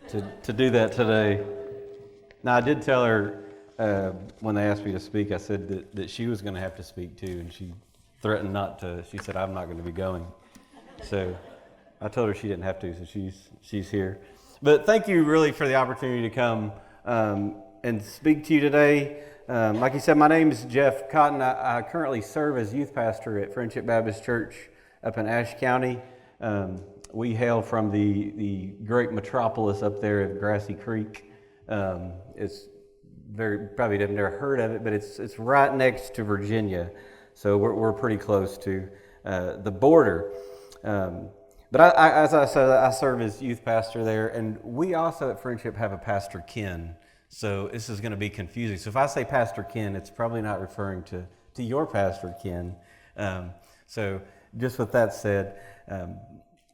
to do that today. Now, I did tell her when they asked me to speak, I said that she was going to have to speak too, and she threatened not to. She said, I'm not going to be going. So I told her she didn't have to, so she's here. But thank you really for the opportunity to come and speak to you today. Like you said, my name is Jeff Cotton. I currently serve as youth pastor at Friendship Baptist Church up in Ashe County. We hail from the great metropolis up there at Grassy Creek. It's probably have never heard of it, but it's right next to Virginia, so we're pretty close to the border. But as I said, I serve as youth pastor there, and we also at Friendship have a Pastor Ken. So this is going to be confusing. So if I say Pastor Ken, it's probably not referring to your Pastor Ken. So just with that said,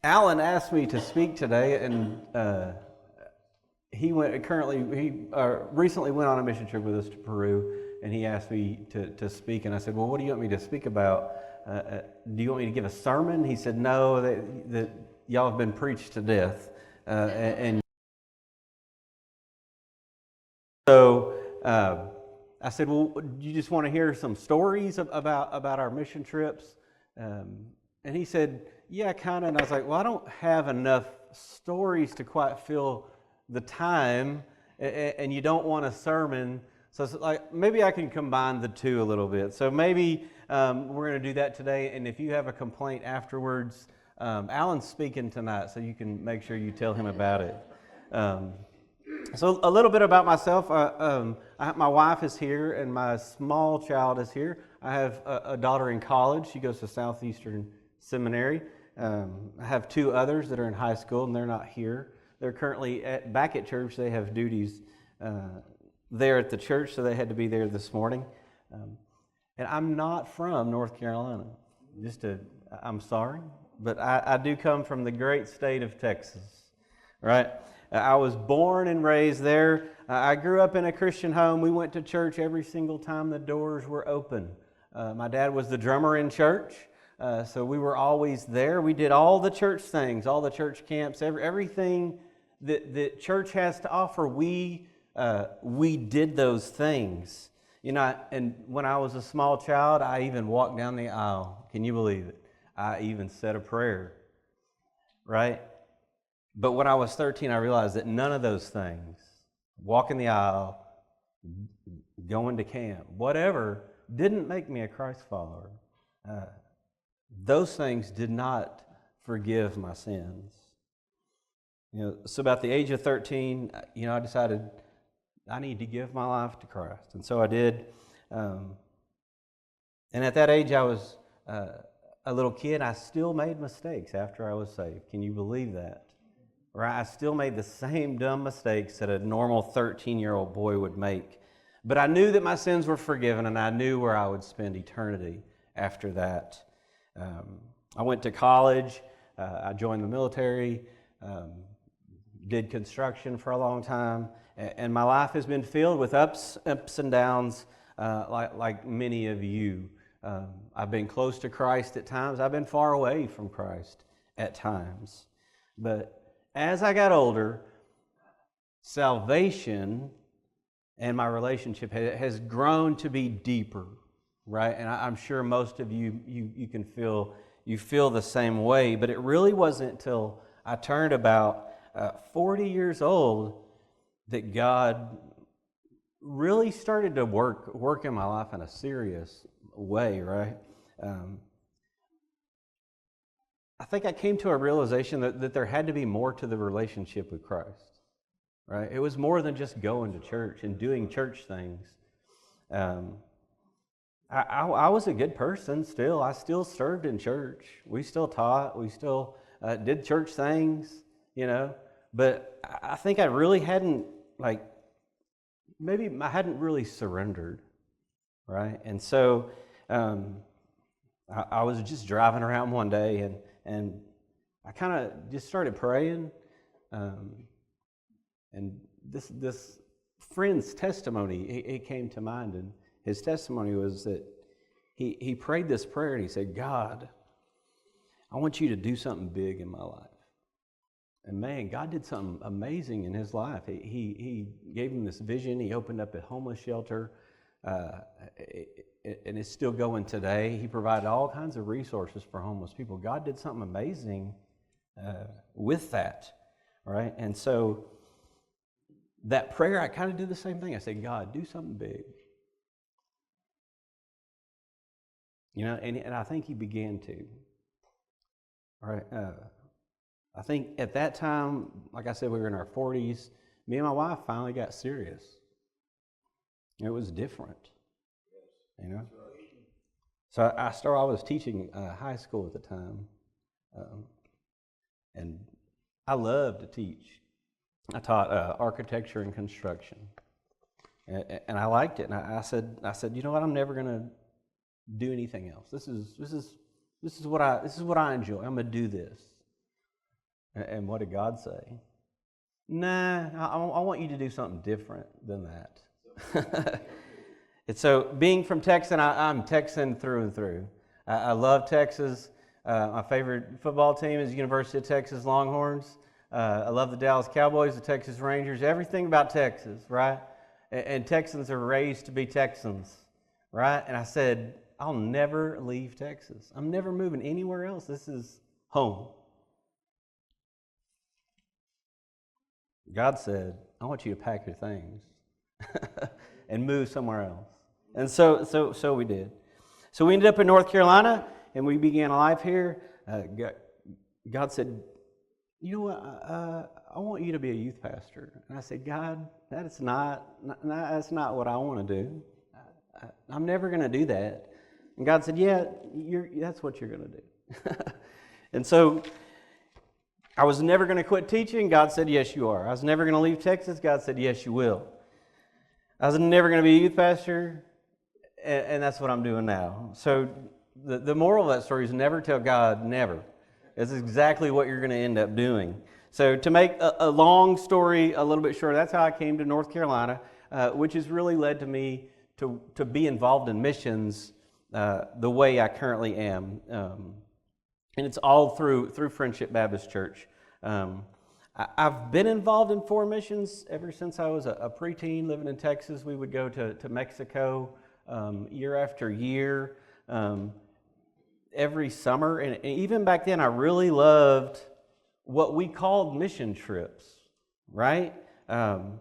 Alan asked me to speak today, and he recently went on a mission trip with us to Peru, and he asked me to speak, and I said, well, what do you want me to speak about? Do you want me to give a sermon? He said, no, that y'all have been preached to death, and so I said, well, do you just want to hear some stories about our mission trips? And he said, yeah, kind of. And I was like, well, I don't have enough stories to quite fill the time, and you don't want a sermon. So it's like, maybe I can combine the two a little bit. So maybe we're going to do that today. And if you have a complaint afterwards, Alan's speaking tonight, so you can make sure you tell him about it. So a little bit about myself. My wife is here, and my small child is here. I have a daughter in college. She goes to Southeastern Seminary. I have two others that are in high school, and they're not here. They're currently back at church. They have duties there at the church, so they had to be there this morning. And I'm not from North Carolina. I'm sorry, but I do come from the great state of Texas, right? I was born and raised there. I grew up in a Christian home. We went to church every single time the doors were open. My dad was the drummer in church, so we were always there. We did all the church things, all the church camps, everything that church has to offer. We did those things. You know, and when I was a small child, I even walked down the aisle. Can you believe it? I even said a prayer, right? But when I was 13, I realized that none of those things, walking the aisle, going to camp, whatever, didn't make me a Christ follower. Those things did not forgive my sins. So about the age of 13, I decided I need to give my life to Christ. And so I did. And at that age, I was a little kid. I still made mistakes after I was saved. Can you believe that? Right? I still made the same dumb mistakes that a normal 13-year-old boy would make. But I knew that my sins were forgiven, and I knew where I would spend eternity after that. I went to college. I joined the military, did construction for a long time, and my life has been filled with ups and downs like many of you. I've been close to Christ at times. I've been far away from Christ at times. But as I got older, salvation and my relationship has grown to be deeper, right? And I'm sure most of you can feel the same way. But it really wasn't until I turned about 40 years old that God really started to work in my life in a serious way, right? I think I came to a realization that there had to be more to the relationship with Christ, right? It was more than just going to church and doing church things. I was a good person still. I still served in church. We still taught. We still did church things, But I think I really hadn't, maybe I hadn't really surrendered, right? And so I was just driving around one day, and I kind of just started praying, and this friend's testimony, it came to mind, and his testimony was that he prayed this prayer, and he said, God, I want you to do something big in my life. And man, God did something amazing in his life. He gave him this vision. He opened up a homeless shelter, and it's still going today. He provided all kinds of resources for homeless people. God did something amazing with that, right? And so that prayer, I kind of did the same thing. I said, God, do something big. You know, and I think he began to. All right. I think at that time, like I said, we were in our 40s. Me and my wife finally got serious. It was different, you know. So I was teaching high school at the time, and I loved to teach. I taught architecture and construction, and I liked it. And I said, you know what? I'm never going to do anything else. This is what I enjoy. I'm going to do this. And what did God say? Nah, I want you to do something different than that. And so, being from Texas, I'm Texan through and through. I love Texas. My favorite football team is University of Texas Longhorns. I love the Dallas Cowboys, the Texas Rangers, everything about Texas, right? And Texans are raised to be Texans, right? And I said, I'll never leave Texas. I'm never moving anywhere else. This is home. God said, I want you to pack your things and move somewhere else. And so we did. So we ended up in North Carolina, and we began a life here. God said, you know what, I want you to be a youth pastor. And I said, God, that's not what I want to do. I'm never going to do that. And God said, yeah, that's what you're going to do. And so I was never going to quit teaching. God said, yes, you are. I was never going to leave Texas. God said, yes, you will. I was never going to be a youth pastor, and that's what I'm doing now. So the moral of that story is never tell God never. It's exactly what you're going to end up doing. So to make a long story a little bit shorter, that's how I came to North Carolina, which has really led to me to be involved in missions the way I currently am. And it's all through Friendship Baptist Church. I've been involved in foreign missions ever since I was a preteen living in Texas. We would go to Mexico year after year, every summer. And even back then, I really loved what we called mission trips, right? And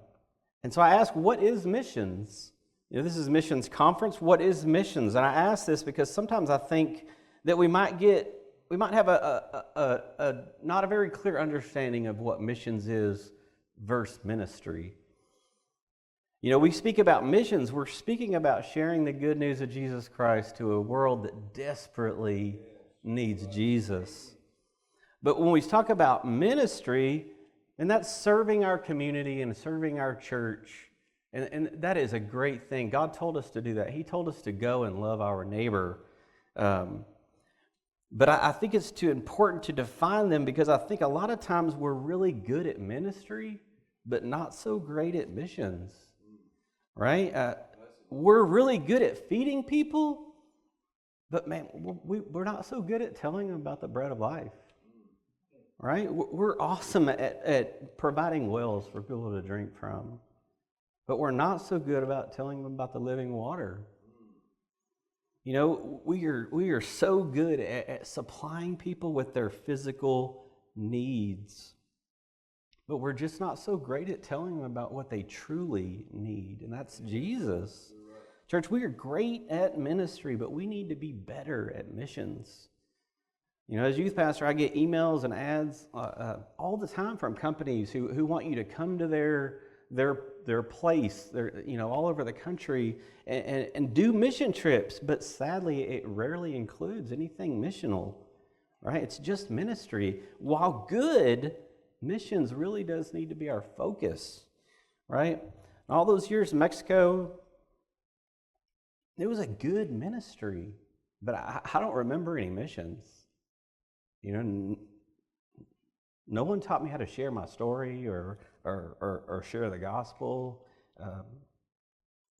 so I asked, what is missions? You know, this is missions conference. What is missions? And I ask this because sometimes I think that we might have a not a very clear understanding of what missions is versus ministry. You know, we speak about missions, we're speaking about sharing the good news of Jesus Christ to a world that desperately needs Jesus. But when we talk about ministry, and that's serving our community and serving our church, and that is a great thing. God told us to do that. He told us to go and love our neighbor. But I think it's too important to define them because I think a lot of times we're really good at ministry, but not so great at missions, right? We're really good at feeding people, but man, we're not so good at telling them about the bread of life, right? We're awesome at providing wells for people to drink from, but we're not so good about telling them about the living water. You know, we are so good at supplying people with their physical needs, but we're just not so great at telling them about what they truly need, and that's Jesus. Church, we are great at ministry, but we need to be better at missions. You know, as youth pastor, I get emails and ads all the time from companies who want you to come to their place, all over the country and do mission trips, but sadly it rarely includes anything missional, right? It's just ministry. While good, missions really does need to be our focus, right? All those years in Mexico, it was a good ministry, but I don't remember any missions. You know, no one taught me how to share my story or share the gospel.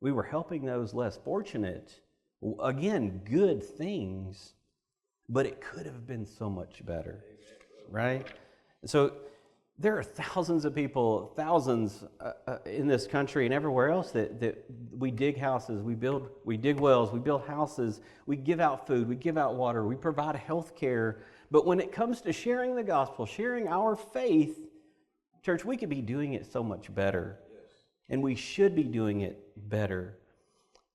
We were helping those less fortunate. Again, good things, but it could have been so much better, right? So there are thousands of people, thousands in this country and everywhere else that we dig houses, we dig wells, we build houses, we give out food, we give out water, we provide health care. But when it comes to sharing the gospel, sharing our faith, church, we could be doing it so much better. And we should be doing it better.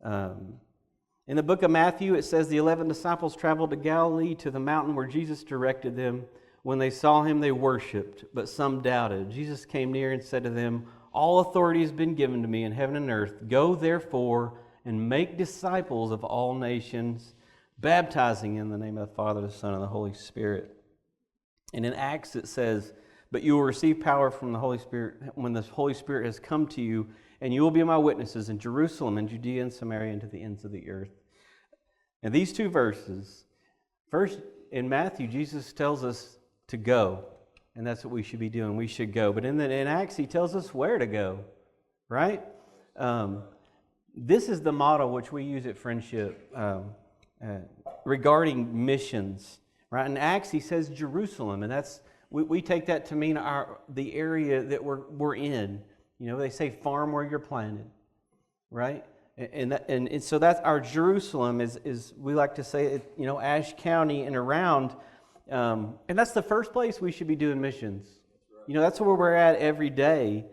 In the book of Matthew, it says the 11 disciples traveled to Galilee to the mountain where Jesus directed them. When they saw him, they worshipped, but some doubted. Jesus came near and said to them, "All authority has been given to me in heaven and earth. Go therefore and make disciples of all nations, baptizing in the name of the Father, the Son, and the Holy Spirit." And in Acts it says, "But you will receive power from the Holy Spirit when the Holy Spirit has come to you, and you will be my witnesses in Jerusalem and Judea and Samaria and to the ends of the earth." And these two verses, first in Matthew, Jesus tells us to go, and that's what we should be doing. We should go. But in Acts, he tells us where to go, right? This is the model which we use at Friendship regarding missions, right? In Acts, he says Jerusalem, and that's we take that to mean the area that we're in. You know, they say farm where you're planted, right? And so that's our Jerusalem is we like to say, you know, Ashe County and around. And that's the first place we should be doing missions. You know, that's where we're at every day.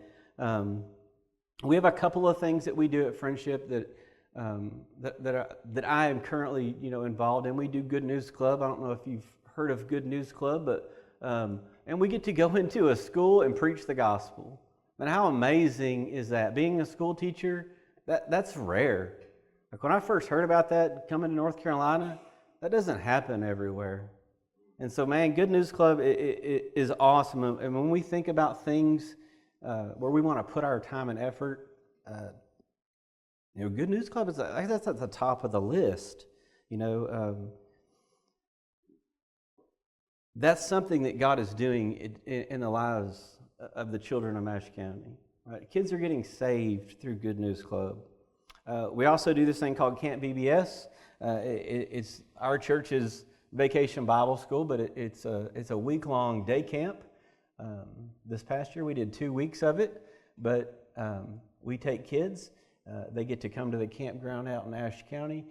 We have a couple of things that we do at Friendship that I am currently, you know, involved in. We do Good News Club. I don't know if you've heard of Good News Club, but and we get to go into a school and preach the gospel. And how amazing is that? Being a school teacher, that's rare. Like when I first heard about that coming to North Carolina, that doesn't happen everywhere. And so, man, Good News Club it is awesome. And when we think about things where we want to put our time and effort, you know, Good News Club that's at the top of the list. You know, that's something that God is doing in the lives of the children of Ashe County. Right? Kids are getting saved through Good News Club. We also do this thing called Camp VBS. It's our church's Vacation Bible School, but it's a week-long day camp. This past year we did 2 weeks of it, but we take kids. They get to come to the campground out in Ashe County,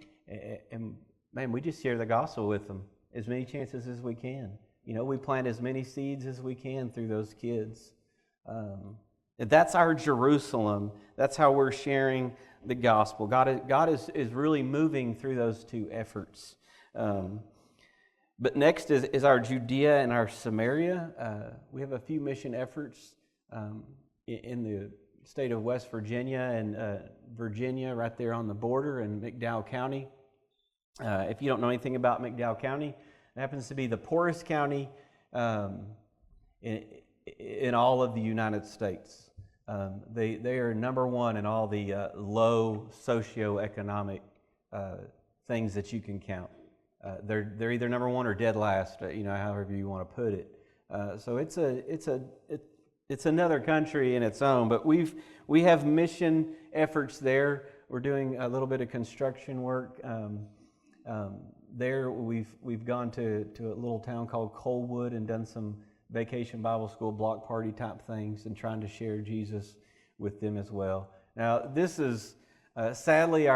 and man, we just share the gospel with them as many chances as we can. You know, we plant as many seeds as we can through those kids. That's our Jerusalem. That's how we're sharing the gospel. God is really moving through those two efforts. But next is our Judea and our Samaria. We have a few mission efforts in the state of West Virginia and Virginia, right there on the border in McDowell County. If you don't know anything about McDowell County, it happens to be the poorest county in all of the United States. They are number one in all the low socioeconomic things that you can count. They're either number one or dead last, you know, however you want to put it. So it's another country in its own. But we have mission efforts there. We're doing a little bit of construction work there. We've gone to a little town called Coalwood and done some Vacation Bible School block party type things and trying to share Jesus with them as well. Now this is sadly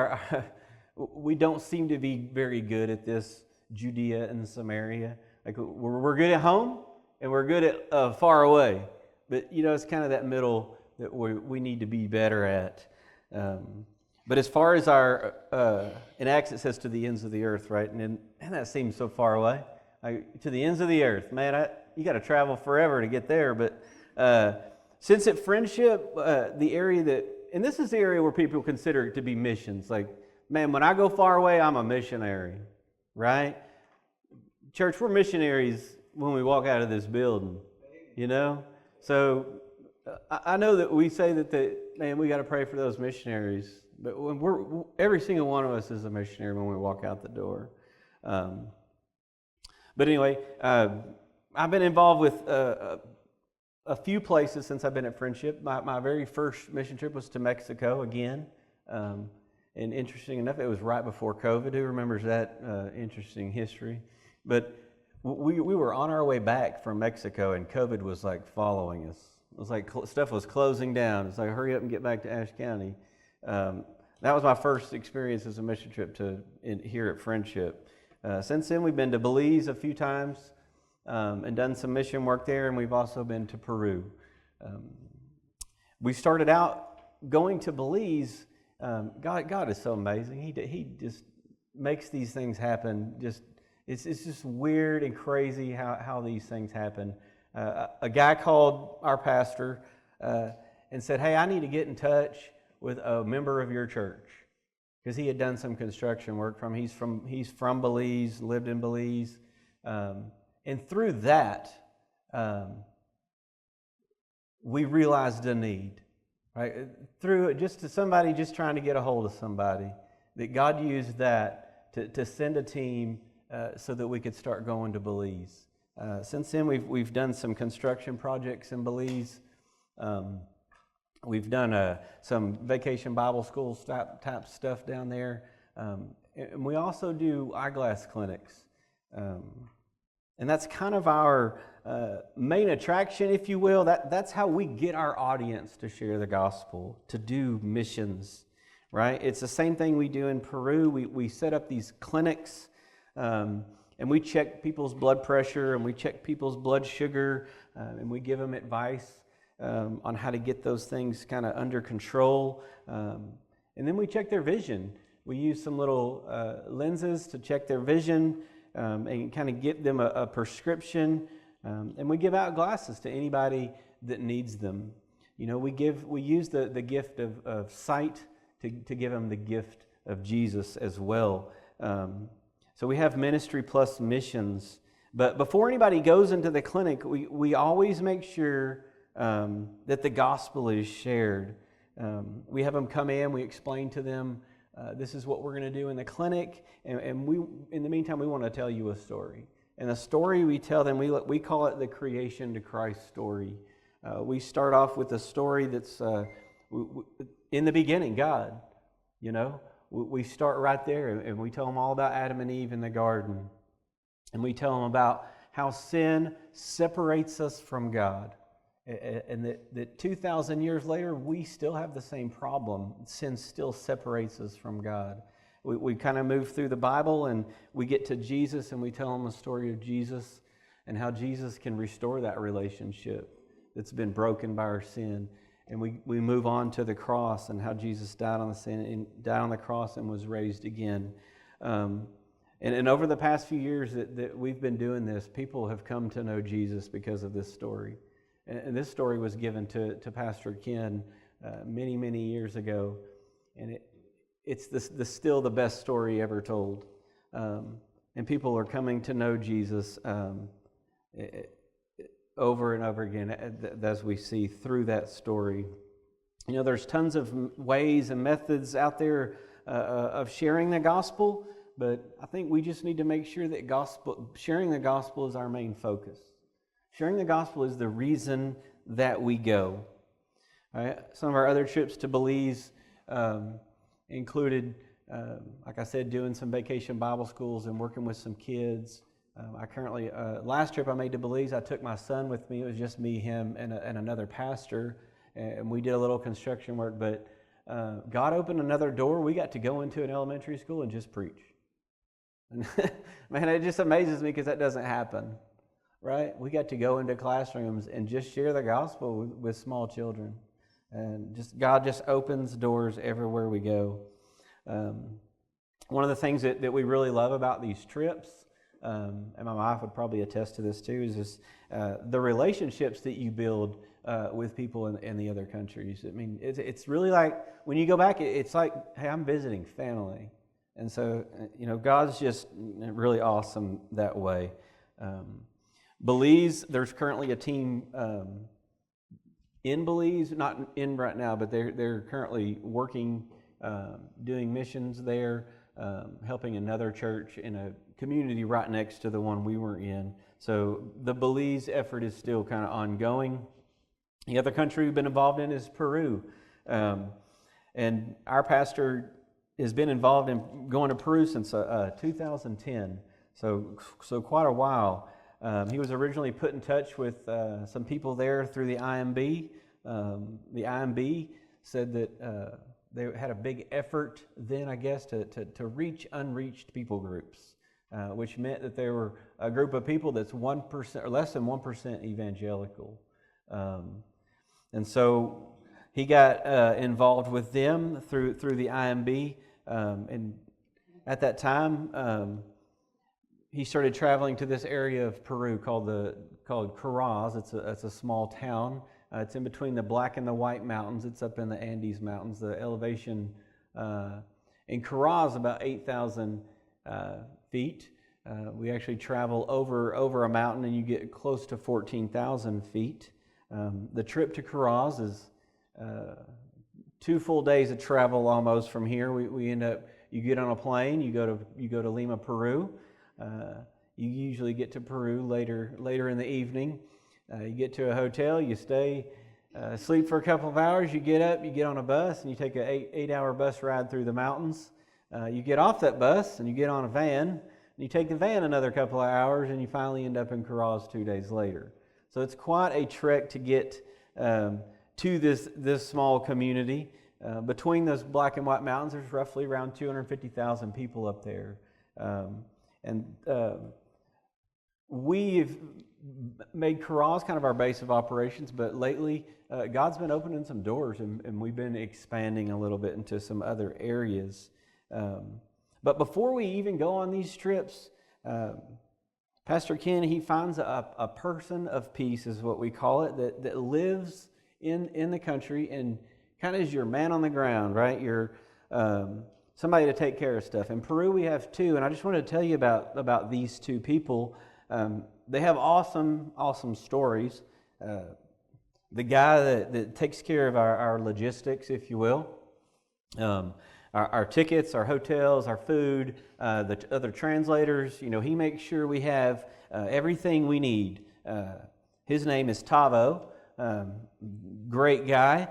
we don't seem to be very good at this, Judea and Samaria. Like we're good at home and we're good at far away, but you know, it's kind of that middle that we need to be better at. But as far as our in Acts it says to the ends of the earth, right? And that seems so far away. Like, to the ends of the earth, man. You got to travel forever to get there. But since at Friendship, the area and this is the area where people consider it to be missions. Like, man, when I go far away, I'm a missionary, right? Church, we're missionaries when we walk out of this building, you know? So I know that we say that man, we got to pray for those missionaries. But when every single one of us is a missionary when we walk out the door. But anyway, I've been involved with a few places since I've been at Friendship. My very first mission trip was to Mexico again. And interesting enough, it was right before COVID. Who remembers that interesting history? But we were on our way back from Mexico, and COVID was like following us. It was like stuff was closing down. It's like, hurry up and get back to Ashe County. That was my first experience as a mission trip here at Friendship. Since then, we've been to Belize a few times and done some mission work there, and we've also been to Peru. We started out going to Belize. God is so amazing. He just makes these things happen. It's just weird and crazy how these things happen. A guy called our pastor and said, "Hey, I need to get in touch with a member of your church," because he had done some construction work he's from Belize, lived in Belize, and through that, we realized a need, right? Through just to somebody just trying to get a hold of somebody, that God used that to send a team so that we could start going to Belize. Since then, we've done some construction projects in Belize. We've done some vacation Bible school type stuff down there. And we also do eyeglass clinics. And that's kind of our main attraction, if you will. That's how we get our audience to share the gospel, to do missions, right? It's the same thing we do in Peru. We set up these clinics, and we check people's blood pressure, and we check people's blood sugar, and we give them advice on how to get those things kind of under control. And then we check their vision. We use some little lenses to check their vision and kind of get them a prescription. And we give out glasses to anybody that needs them. You know, we use the gift of sight to give them the gift of Jesus as well. So we have ministry plus missions. But before anybody goes into the clinic, we always make sure that the gospel is shared. We have them come in, we explain to them, this is what we're going to do in the clinic, and we, in the meantime, we want to tell you a story. And the story we tell them, we call it the creation to Christ story. We start off with a story that's in the beginning, God. You know, we start right there, and we tell them all about Adam and Eve in the garden. And we tell them about how sin separates us from God. And that 2,000 years later, we still have the same problem. Sin still separates us from God. We kind of move through the Bible, and we get to Jesus, and we tell them the story of Jesus and how Jesus can restore that relationship that's been broken by our sin. And we move on to the cross and how Jesus died on the cross and was raised again. And over the past few years that we've been doing this, people have come to know Jesus because of this story. And this story was given to Pastor Ken many, many years ago. And it's still the best story ever told. And people are coming to know Jesus over and over again as we see through that story. You know, there's tons of ways and methods out there of sharing the gospel, but I think we just need to make sure that sharing the gospel is our main focus. Sharing the gospel is the reason that we go. All right? Some of our other trips to Belize included, like I said, doing some vacation Bible schools and working with some kids. I currently, last trip I made to Belize, I took my son with me. It was just me, him, and another pastor, and we did a little construction work. But God opened another door. We got to go into an elementary school and just preach. And man, it just amazes me because that doesn't happen. Right? We got to go into classrooms and just share the gospel with small children. And God just opens doors everywhere we go. One of the things that we really love about these trips, and my wife would probably attest to this too, is just the relationships that you build with people in the other countries. I mean, it's really like, when you go back, it's like, hey, I'm visiting family. And so, you know, God's just really awesome that way. Belize, there's currently a team in Belize, not in right now, but they're currently working, doing missions there, helping another church in a community right next to the one we were in. So the Belize effort is still kind of ongoing. The other country we've been involved in is Peru. And our pastor has been involved in going to Peru since 2010. So quite a while. He was originally put in touch with some people there through the IMB. The IMB said that they had a big effort then, I guess, to reach unreached people groups, which meant that there were a group of people that's 1% or less than 1% evangelical. And so he got involved with them through the IMB. And at that time, he started traveling to this area of Peru called Caraz. It's a small town. It's in between the Black and the White Mountains. It's up in the Andes Mountains. The elevation in Caraz about 8,000 feet. We actually travel over a mountain, and you get close to 14,000 feet. The trip to Caraz is 2 full days of travel almost from here. We end up. You get on a plane. You go to Lima, Peru. You usually get to Peru later in the evening. You get to a hotel, you stay, sleep for a couple of hours, you get up, you get on a bus, and you take an 8-hour bus ride through the mountains. You get off that bus, and you get on a van, and you take the van another couple of hours, and you finally end up in Caraz 2 days later. So it's quite a trek to get to this small community. Between those Black and White Mountains, there's roughly around 250,000 people up there. We've made Caraz kind of our base of operations, but lately God's been opening some doors, and we've been expanding a little bit into some other areas. But before we even go on these trips, Pastor Ken, he finds a person of peace, is what we call it, that lives in the country and kind of is your man on the ground, right? You're somebody to take care of stuff. In Peru, we have 2, and I just wanted to tell you about these 2 people. They have awesome stories. The guy that takes care of our logistics, if you will, our tickets, our hotels, our food, the other translators, he makes sure we have everything we need. His name is Tavo. Great guy.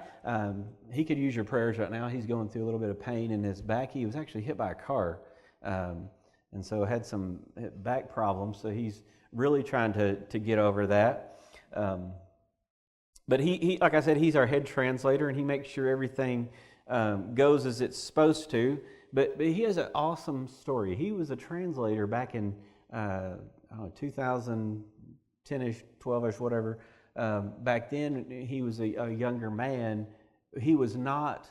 He could use your prayers right now. He's going through a little bit of pain in his back. He was actually hit by a car, and so had some back problems. So he's really trying to get over that. But he, like I said, he's our head translator, and he makes sure everything goes as it's supposed to. But he has an awesome story. He was a translator back in 2010-ish, 12-ish, whatever. Back then, he was a younger man. He was not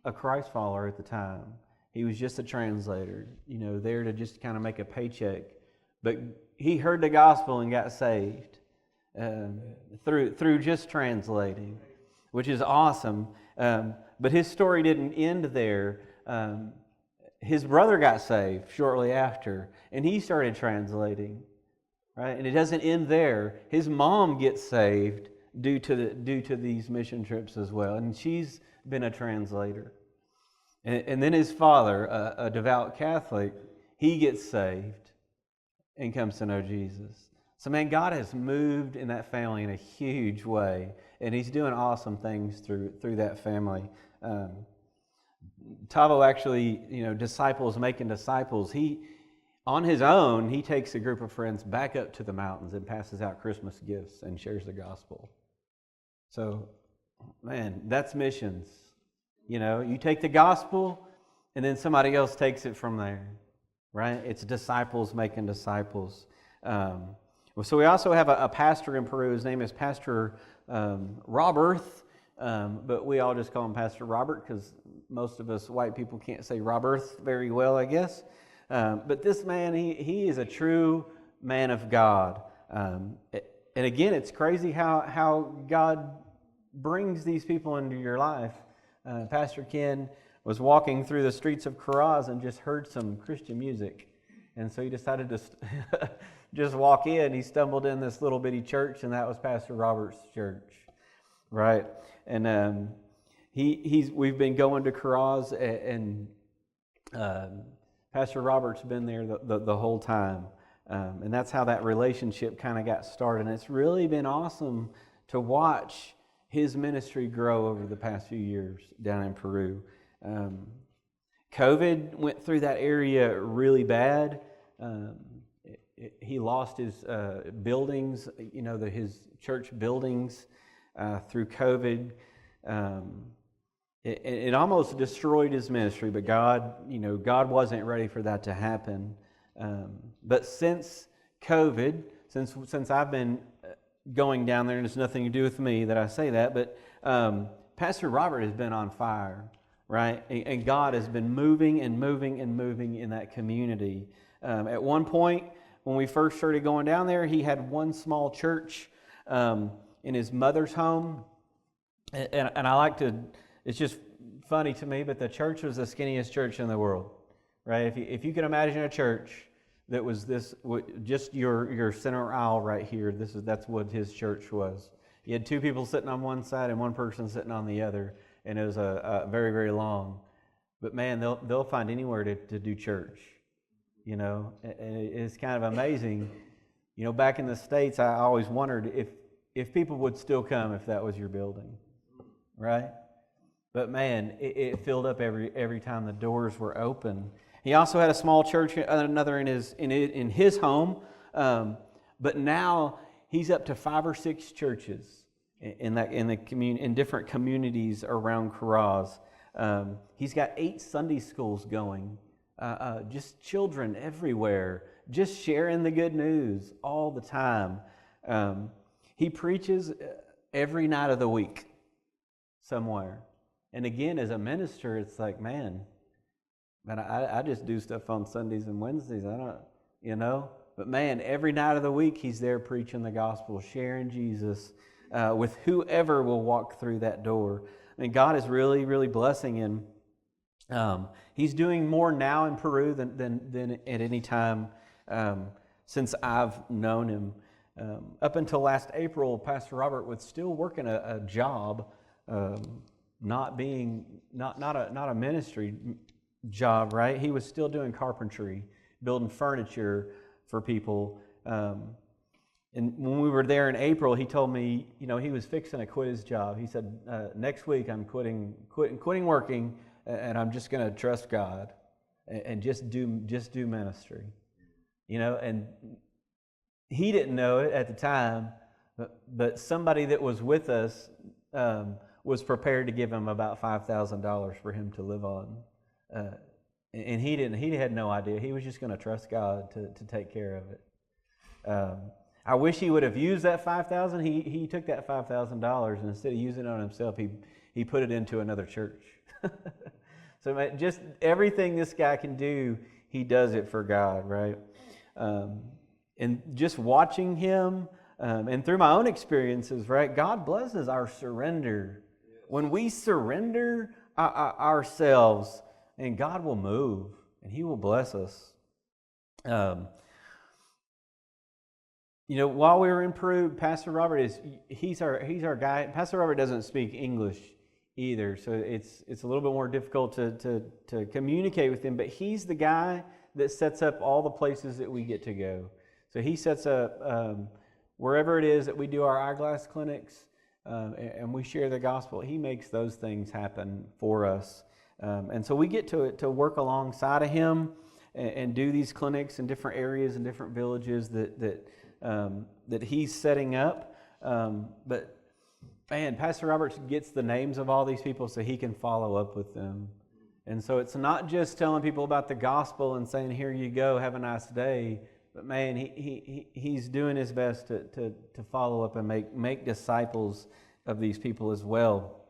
a Christ follower at the time. He was just a translator, there to just kind of make a paycheck. But he heard the gospel and got saved through just translating, which is awesome. But his story didn't end there. His brother got saved shortly after, and he started translating. Right, and it doesn't end there. His mom gets saved due to these mission trips as well, and she's been a translator. And then his father, a devout Catholic, he gets saved and comes to know Jesus. So man, God has moved in that family in a huge way, and He's doing awesome things through that family. Tavo actually, disciples making disciples. On his own, he takes a group of friends back up to the mountains and passes out Christmas gifts and shares the gospel. So, man, that's missions. You take the gospel and then somebody else takes it from there, right? It's disciples making disciples. So we also have a pastor in Peru. His name is Pastor Robert, but we all just call him Pastor Robert because most of us white people can't say Robert very well, I guess. But this man, he is a true man of God. And again, it's crazy how God brings these people into your life. Pastor Ken was walking through the streets of Caraz and just heard some Christian music. And so he decided to just walk in. He stumbled in this little bitty church, and that was Pastor Robert's church, right? And we've been going to Caraz, and Pastor Robert's been there the whole time. And that's how that relationship kind of got started. And it's really been awesome to watch his ministry grow over the past few years down in Peru. COVID went through that area really bad. he lost his buildings, his church buildings through COVID. It almost destroyed his ministry, but God wasn't ready for that to happen. But since COVID, since I've been going down there, and it's nothing to do with me that I say that, but Pastor Robert has been on fire, right? And God has been moving and moving and moving in that community. At one point, when we first started going down there, he had one small church in his mother's home. And I like to, it's just funny to me, but the church was the skinniest church in the world, right? If you can imagine a church that was just your center aisle right here, that's what his church was. You had two people sitting on one side and one person sitting on the other, and it was a very, very long. But man, they'll find anywhere to do church, and it's kind of amazing. Back in the States, I always wondered if people would still come if that was your building, right? But man, it filled up every time the doors were open. He also had a small church, another in his home, but now he's up to 5 or 6 churches in different communities around Karaz. He's got 8 Sunday schools going, just children everywhere, just sharing the good news all the time. He preaches every night of the week somewhere. And again, as a minister, it's like, man, I just do stuff on Sundays and Wednesdays. I don't, But man, every night of the week, he's there preaching the gospel, sharing Jesus with whoever will walk through that door. I mean, God is really, really blessing him. He's doing more now in Peru than at any time since I've known him. Up until last April, Pastor Robert was still working a job, not a ministry job, right? He was still doing carpentry, building furniture for people. And when we were there in April, he told me, he was fixing to quit his job. He said, next week I'm quitting working, and I'm just going to trust God and just do ministry. And he didn't know it at the time, but somebody that was with us was prepared to give him about $5,000 for him to live on. And he had no idea. He was just going to trust God to take care of it. I wish he would have used that $5,000. He took that $5,000 and instead of using it on himself, he put it into another church. So just everything this guy can do, he does it for God, right? And just watching him, and through my own experiences, right? God blesses our surrender. When we surrender ourselves, and God will move, and He will bless us. While we were in Peru, Pastor Robert he's our guy. Pastor Robert doesn't speak English either, so it's a little bit more difficult to communicate with him. But he's the guy that sets up all the places that we get to go. So he sets up wherever it is that we do our eyeglass clinics, and we share the gospel. He makes those things happen for us. And so we get to work alongside of him and do these clinics in different areas and different villages that he's setting up. But man, Pastor Roberts gets the names of all these people so he can follow up with them. And so it's not just telling people about the gospel and saying, here you go, have a nice day. But man, he's doing his best to follow up and make disciples of these people as well.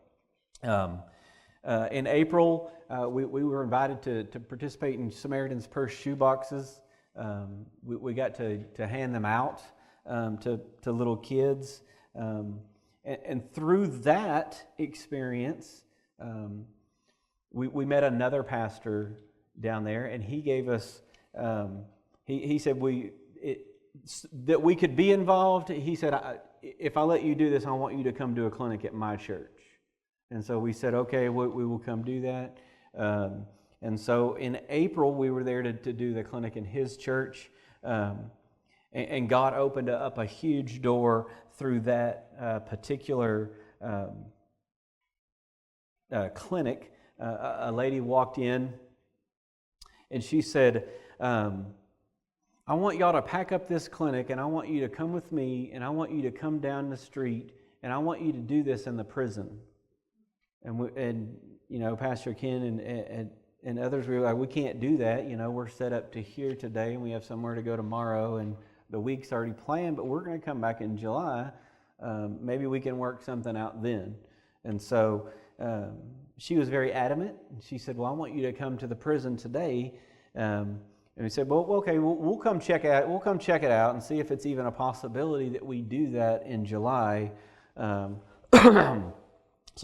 In April, we were invited to participate in Samaritan's Purse shoeboxes. We got to hand them out to little kids. And through that experience, we met another pastor down there, and he gave us, he said that we could be involved. He said, if I let you do this, I want you to come do a clinic at my church. And so we said, okay, we will come do that. And so in April, we were there to do the clinic in his church. And God opened up a huge door through that particular clinic. A lady walked in and she said, I want y'all to pack up this clinic, and I want you to come with me, and I want you to come down the street, and I want you to do this in the prison. And Pastor Ken and others were like, we can't do that. We're set up to here today, and we have somewhere to go tomorrow, and the week's already planned, but we're going to come back in July. Maybe we can work something out then. And so she was very adamant. She said, well, I want you to come to the prison today. And we said, well, okay, we'll come check it out. We'll come check it out and see if it's even a possibility that we do that in July. So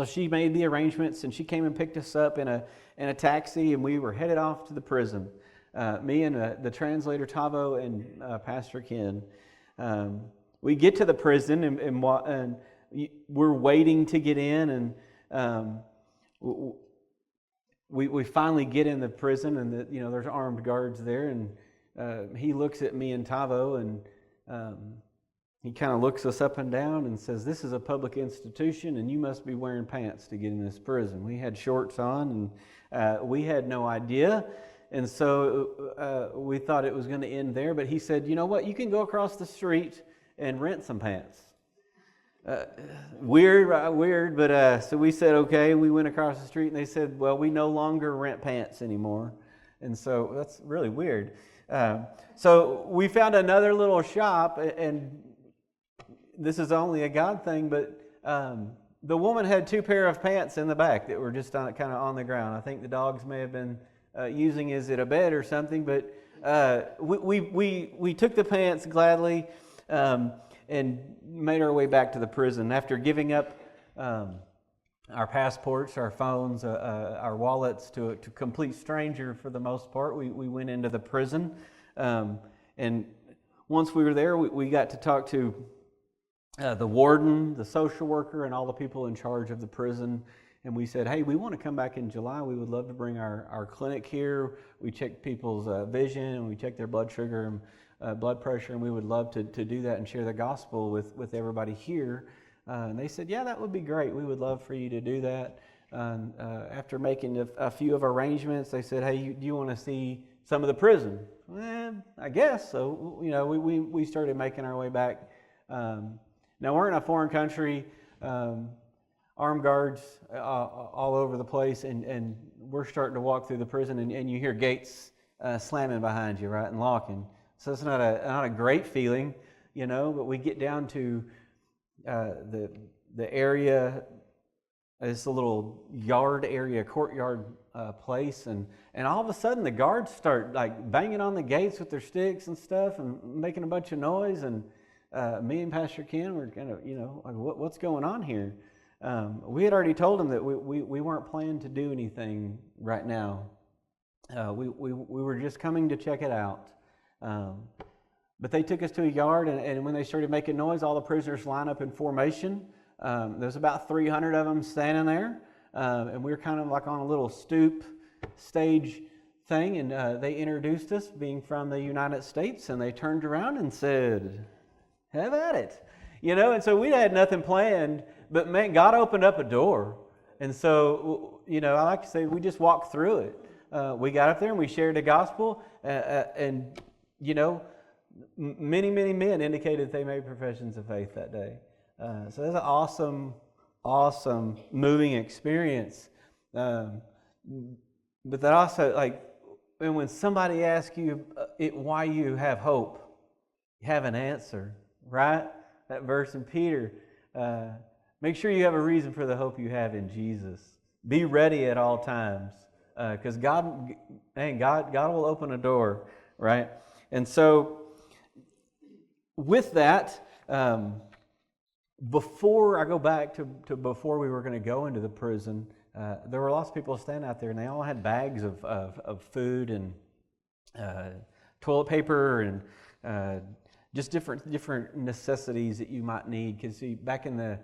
she made the arrangements, and she came and picked us up in a taxi, and we were headed off to the prison. Me and the translator Tavo and Pastor Ken. We get to the prison, and we're waiting to get in, and we finally get in the prison, and there's armed guards there, and he looks at me and Tavo, and he kind of looks us up and down and says, this is a public institution, and you must be wearing pants to get in this prison. We had shorts on, and we had no idea. And so we thought it was going to end there. But he said, you know what? You can go across the street and rent some pants. Weird, right? Weird. But so we said, okay. We went across the street, and they said, well, we no longer rent pants anymore. And so that's really weird. So we found another little shop, and this is only a God thing, but the woman had 2 pair of pants in the back that were just kind of on the ground. I think the dogs may have been using it as a bed or something, but we took the pants gladly and made our way back to the prison. After giving up our passports, our phones, our wallets to a complete stranger for the most part, we went into the prison. And once we were there, we got to talk to the warden, the social worker, and all the people in charge of the prison. And we said, hey, we want to come back in July. We would love to bring our clinic here. We check people's vision, and we check their blood sugar and blood pressure, and we would love to do that and share the gospel with everybody here. And they said, yeah, that would be great. We would love for you to do that. After making a few of arrangements, they said, hey, do you want to see some of the prison? I guess. So, we started making our way back. Now, we're in a foreign country, armed guards all over the place, and we're starting to walk through the prison, and you hear gates slamming behind you, right, and locking. So it's not a great feeling, but we get down to the area. It's a little yard area, courtyard place, and all of a sudden the guards start like banging on the gates with their sticks and stuff and making a bunch of noise, and me and Pastor Ken were kind of, like, what's going on here? We had already told them that we weren't planning to do anything right now. We were just coming to check it out. But they took us to a yard, and when they started making noise, all the prisoners line up in formation. There's about 300 of them standing there, and we were kind of like on a little stoop stage thing, and they introduced us, being from the United States, and they turned around and said, have at it. And so we had nothing planned, but man, God opened up a door. And so, I like to say we just walked through it. We got up there and we shared the gospel, and many, many men indicated they made professions of faith that day. So that's an awesome, moving experience. But that also, and when somebody asks you why you have hope, you have an answer, right? That verse in Peter. Make sure you have a reason for the hope you have in Jesus. Be ready at all times, because God will open a door, right? And so, with that, before I go back to before we were going to go into the prison, there were lots of people standing out there, and they all had bags of food and toilet paper and just different necessities that you might need. Because see, back in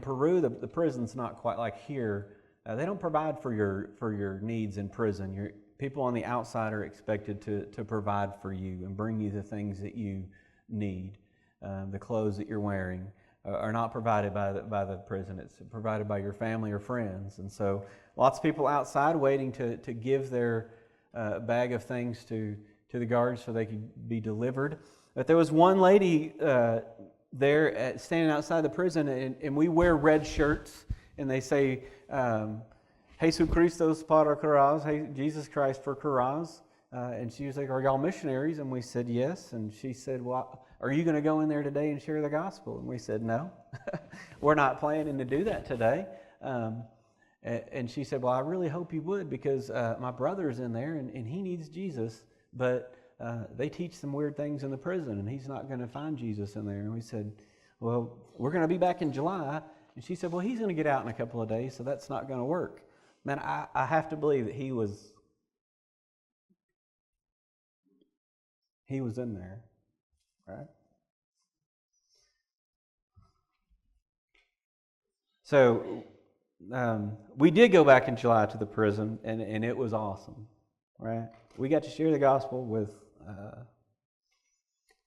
Peru, the prison's not quite like here. They don't provide for your needs in prison. People on the outside are expected to provide for you and bring you the things that you need. The clothes that you're wearing are not provided by the prison. It's provided by your family or friends. And so lots of people outside waiting to give their bag of things to to the guards so they could be delivered. But there was one lady standing outside the prison, and we wear red shirts, and they say, Jesus Christos para Karaz, hey, Jesus Christ for Karaz. And she was like, are y'all missionaries? And we said, yes. And she said, well, are you going to go in there today and share the gospel? And we said, no, we're not planning to do that today. And she said, well, I really hope you would, because my brother's in there and he needs Jesus, but they teach some weird things in the prison and he's not going to find Jesus in there. And we said, well, we're going to be back in July. And she said, well, he's going to get out in a couple of days, so that's not going to work. Man, I have to believe that he was in there, right? So we did go back in July to the prison, and it was awesome, right? We got to share the gospel with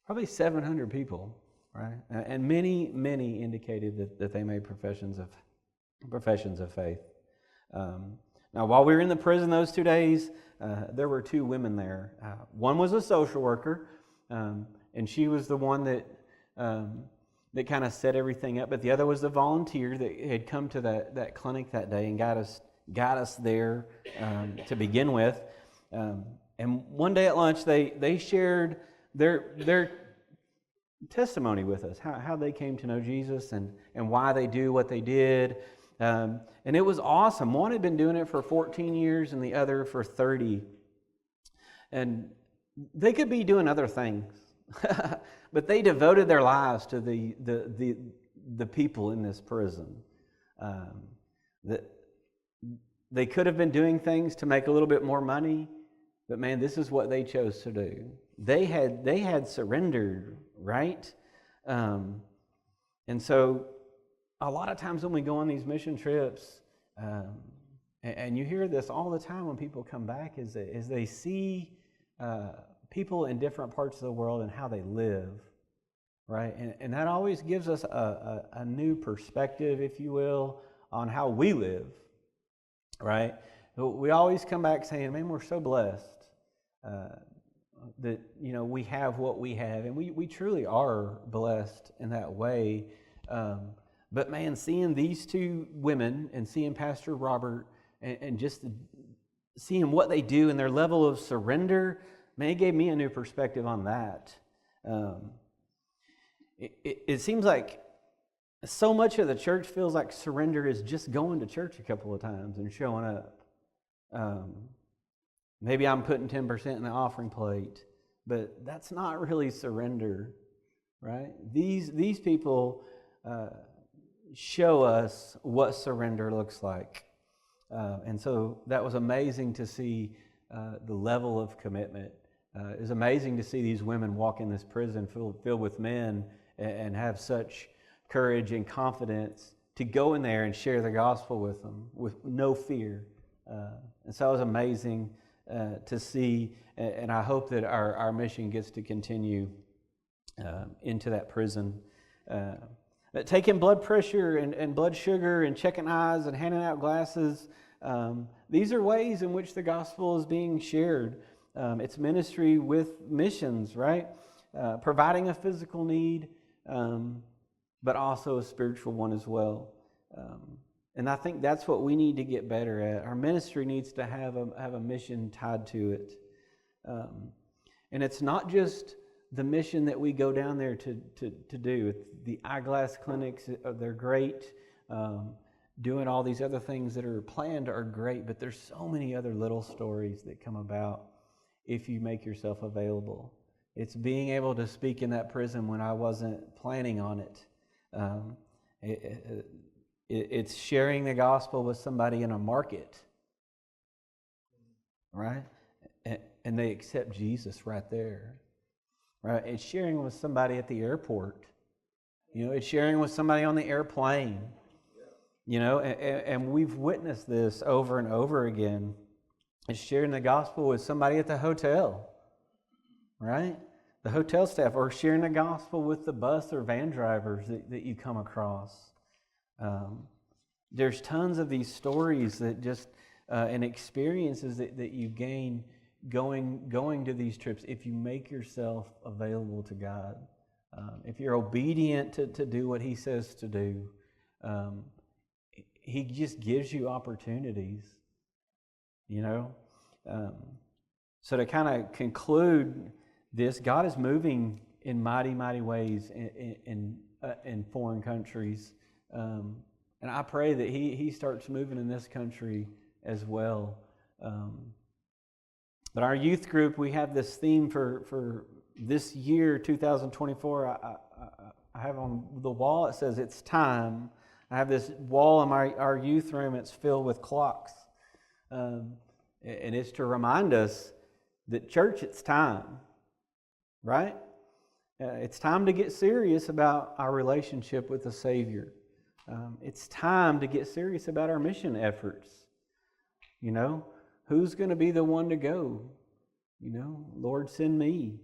probably 700 people, right? And many indicated that they made professions of faith. Now, while we were in the prison those 2 days, there were two women there. One was a social worker, and she was the one that kind of set everything up. But the other was the volunteer that had come to that clinic that day and got us there to begin with. And one day at lunch, they shared their testimony with us, how they came to know Jesus and why they do what they did. And it was awesome. One had been doing it for 14 years and the other for 30. And they could be doing other things, but they devoted their lives to the people in this prison. They could have been doing things to make a little bit more money, but man, this is what they chose to do. They had surrendered, right? And so a lot of times when we go on these mission trips, and you hear this all the time when people come back, is they see people in different parts of the world and how they live, right? And that always gives us a new perspective, if you will, on how we live, right? We always come back saying, man, we're so blessed that we have what we have, and we truly are blessed in that way. But man, seeing these two women and seeing Pastor Robert and just seeing what they do and their level of surrender, man, it gave me a new perspective on that. It seems like so much of the church feels like surrender is just going to church a couple of times and showing up. Maybe I'm putting 10% in the offering plate, but that's not really surrender, right? These people show us what surrender looks like. And so that was amazing to see the level of commitment. It was amazing to see these women walk in this prison filled with men and have such courage and confidence to go in there and share the gospel with them with no fear. And so it was amazing to see, and I hope that our mission gets to continue into that prison. Taking blood pressure and blood sugar and checking eyes and handing out glasses, these are ways in which the gospel is being shared. It's ministry with missions, right? Providing a physical need, but also a spiritual one as well. And I think that's what we need to get better at. Our ministry needs to have a mission tied to it. And it's not just the mission that we go down there to do. The eyeglass clinics, they're great. Doing all these other things that are planned are great, but there's so many other little stories that come about if you make yourself available. It's being able to speak in that prison when I wasn't planning on it. It's sharing the gospel with somebody in a market, right? And they accept Jesus right there. Right? It's sharing with somebody at the airport. It's sharing with somebody on the airplane. And we've witnessed this over and over again. It's sharing the gospel with somebody at the hotel, right? The hotel staff, or sharing the gospel with the bus or van drivers that you come across. There's tons of these stories that just and experiences that you gain going to these trips, if you make yourself available to God, if you're obedient to do what He says to do, He just gives you opportunities, you know. So to kind of conclude this, God is moving in mighty, mighty ways in foreign countries. And I pray that He starts moving in this country as well. But our youth group, we have this theme for this year, 2024. I have on the wall, it says, "It's time." I have this wall in our youth room, it's filled with clocks. And it's to remind us that, church, it's time, right? It's time to get serious about our relationship with the Savior. It's time to get serious about our mission efforts. You know, who's going to be the one to go? You know, Lord, send me.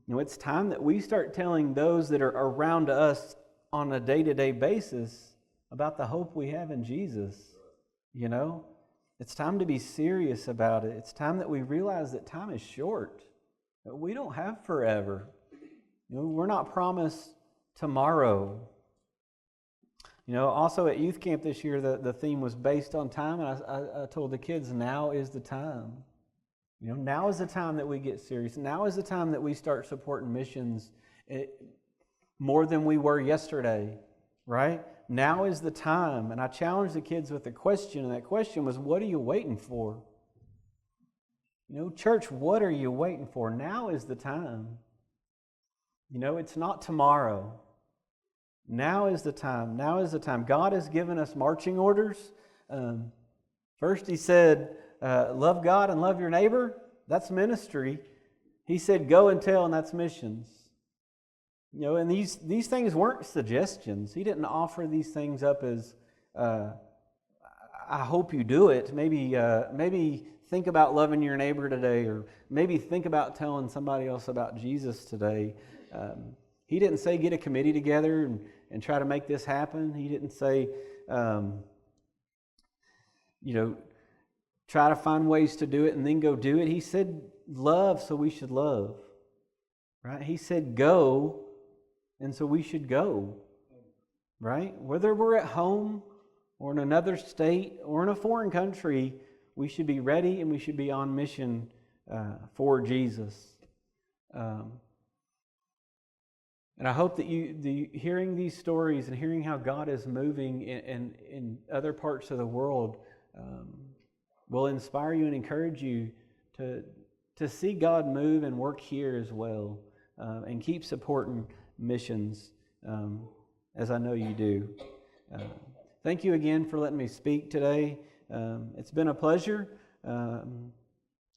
You know, it's time that we start telling those that are around us on a day-to-day basis about the hope we have in Jesus. You know, it's time to be serious about it. It's time that we realize that time is short. We don't have forever. You know, we're not promised tomorrow. You know, also at youth camp this year, the theme was based on time, and I told the kids, now is the time. You know, now is the time that we get serious. Now is the time that we start supporting missions more than we were yesterday, right? Now is the time. And I challenged the kids with a question, and that question was, what are you waiting for? You know, church, what are you waiting for? Now is the time. You know, it's not tomorrow. Now is the time. Now is the time. God has given us marching orders. First He said, love God and love your neighbor. That's ministry. He said, go and tell, and that's missions. You know, and these things weren't suggestions. He didn't offer these things up as, I hope you do it. Maybe think about loving your neighbor today, or maybe think about telling somebody else about Jesus today. He didn't say get a committee together and try to make this happen. He didn't say, try to find ways to do it and then go do it. He said love, so we should love. Right? He said go, and so we should go. Right? Whether we're at home or in another state or in a foreign country, we should be ready and we should be on mission for Jesus. And I hope that hearing these stories and hearing how God is moving in other parts of the world will inspire you and encourage you to see God move and work here as well, and keep supporting missions as I know you do. Thank you again for letting me speak today. It's been a pleasure. And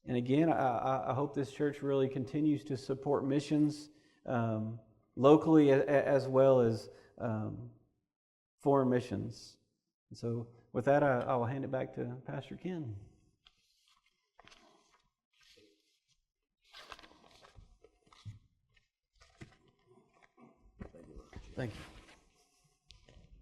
again, I hope this church really continues to support missions locally as well as foreign missions. And so with that, I will hand it back to Pastor Ken. Thank you.